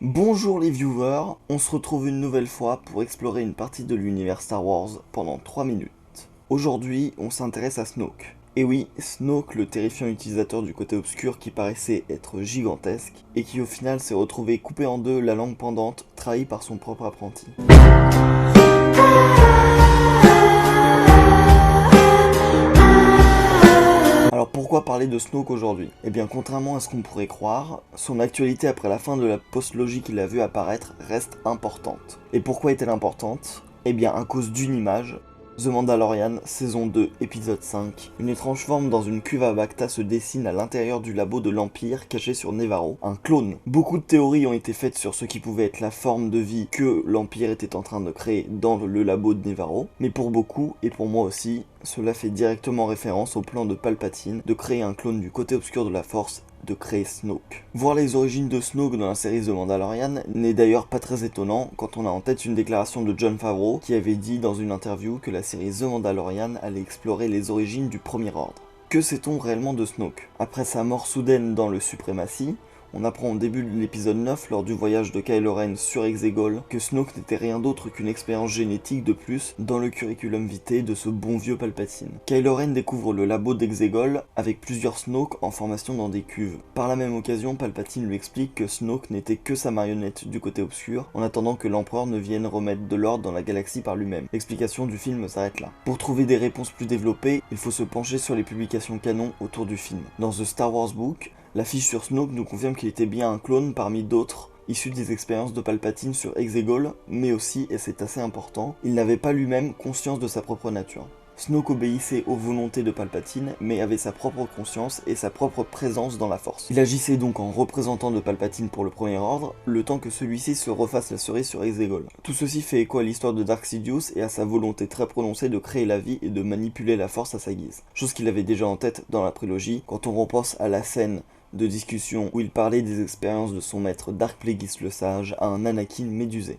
Bonjour les viewers, on se retrouve une nouvelle fois pour explorer une partie de l'univers Star Wars pendant 3 minutes. Aujourd'hui, on s'intéresse à Snoke. Et oui, Snoke, le terrifiant utilisateur du côté obscur qui paraissait être gigantesque, et qui au final s'est retrouvé coupé en deux, la langue pendante, trahi par son propre apprenti. Alors pourquoi parler de Snoke aujourd'hui? Eh bien contrairement à ce qu'on pourrait croire, son actualité après la fin de la post-logie qu'il a vu apparaître reste importante. Et pourquoi est-elle importante? Eh bien à cause d'une image. The Mandalorian, saison 2, épisode 5. Une étrange forme dans une cuve à Bacta se dessine à l'intérieur du labo de l'Empire caché sur Nevarro. Un clone. Beaucoup de théories ont été faites sur ce qui pouvait être la forme de vie que l'Empire était en train de créer dans le labo de Nevarro. Mais pour beaucoup, et pour moi aussi, cela fait directement référence au plan de Palpatine de créer un clone du côté obscur de la Force, de créer Snoke. Voir les origines de Snoke dans la série The Mandalorian n'est d'ailleurs pas très étonnant quand on a en tête une déclaration de Jon Favreau qui avait dit dans une interview que la série The Mandalorian allait explorer les origines du Premier Ordre. Que sait-on réellement de Snoke? Après sa mort soudaine dans le Suprématie, on apprend au début de l'épisode 9, lors du voyage de Kylo Ren sur Exegol, que Snoke n'était rien d'autre qu'une expérience génétique de plus dans le curriculum vitae de ce bon vieux Palpatine. Kylo Ren découvre le labo d'Exegol avec plusieurs Snoke en formation dans des cuves. Par la même occasion, Palpatine lui explique que Snoke n'était que sa marionnette du côté obscur, en attendant que l'empereur ne vienne remettre de l'ordre dans la galaxie par lui-même. L'explication du film s'arrête là. Pour trouver des réponses plus développées, il faut se pencher sur les publications canon autour du film. Dans The Star Wars Book, la fiche sur Snoke nous confirme qu'il était bien un clone parmi d'autres, issus des expériences de Palpatine sur Exegol, mais aussi, et c'est assez important, il n'avait pas lui-même conscience de sa propre nature. Snoke obéissait aux volontés de Palpatine, mais avait sa propre conscience et sa propre présence dans la Force. Il agissait donc en représentant de Palpatine pour le Premier Ordre, le temps que celui-ci se refasse la cerise sur Exegol. Tout ceci fait écho à l'histoire de Dark Sidious et à sa volonté très prononcée de créer la vie et de manipuler la Force à sa guise. Chose qu'il avait déjà en tête dans la prélogie, quand on repense à la scène de discussion où il parlait des expériences de son maître Dark Plagueis le Sage à un Anakin médusé.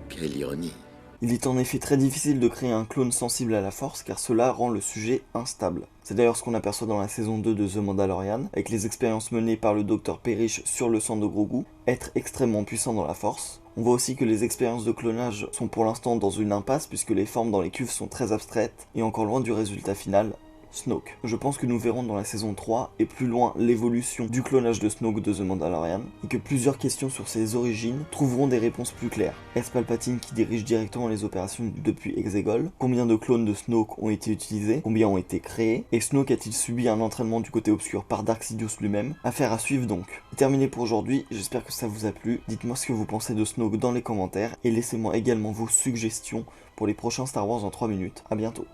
Quelle ironie. Il est en effet très difficile de créer un clone sensible à la Force car cela rend le sujet instable. C'est d'ailleurs ce qu'on aperçoit dans la saison 2 de The Mandalorian, avec les expériences menées par le Dr Perish sur le sang de Grogu, être extrêmement puissant dans la Force. On voit aussi que les expériences de clonage sont pour l'instant dans une impasse puisque les formes dans les cuves sont très abstraites et encore loin du résultat final, Snoke. Je pense que nous verrons dans la saison 3 et plus loin l'évolution du clonage de Snoke de The Mandalorian et que plusieurs questions sur ses origines trouveront des réponses plus claires. Est-ce Palpatine qui dirige directement les opérations depuis Exegol? Combien de clones de Snoke ont été utilisés? Combien ont été créés? Et Snoke a-t-il subi un entraînement du côté obscur par Dark Sidious lui-même? Affaire à suivre donc. C'est terminé pour aujourd'hui, j'espère que ça vous a plu. Dites-moi ce que vous pensez de Snoke dans les commentaires et laissez-moi également vos suggestions pour les prochains Star Wars en 3 minutes. A bientôt.